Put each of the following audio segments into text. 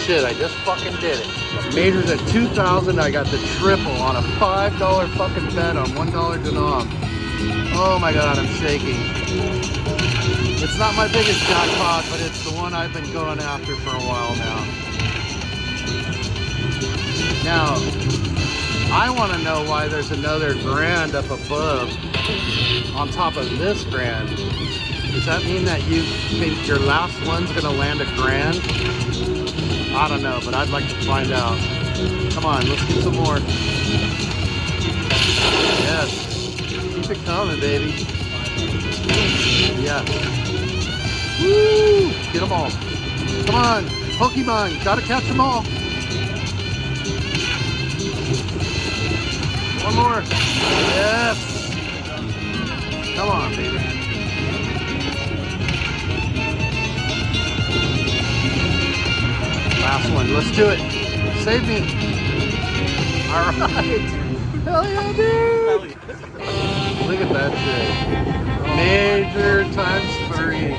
shit, I just fucking did it. Majors at 2,000, I got the triple on a $5 fucking bet on $1 denom. Oh my god, I'm shaking. It's not my biggest jackpot, but it's the one I've been going after for a while now. Now, I want to know why there's another grand up above on top of this grand. Does that mean that you think your last one's gonna land a grand? I don't know, but I'd like to find out. Come on, let's get some more. Yes. Keep it coming, baby. Yeah. Woo! Get them all. Come on, Pokemon, gotta catch them all. One more. Yes. Come on, baby. Last one. Let's do it. Save me. All right. Hell yeah, dude. Look at that shit. Major times 3.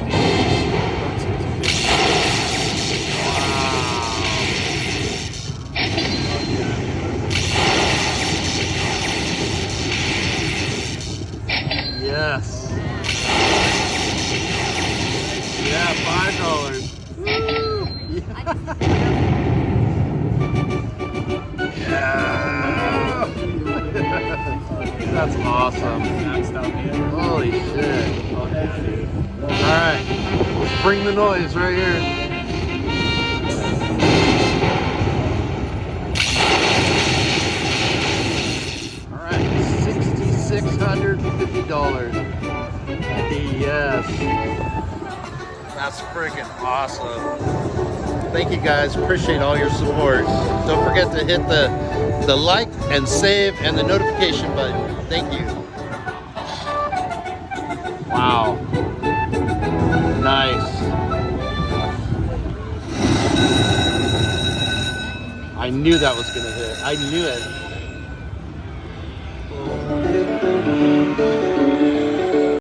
Yes. Yeah, $5. Woo! Yeah. That's awesome. Holy shit. Alright. Let's bring the noise right here. Alright, $6,650. Yes. That's freaking awesome. Thank you guys. Appreciate all your support. Don't forget to hit the like and save and the notification button. Thank you. Wow. Nice. I knew that was gonna hit. I knew it.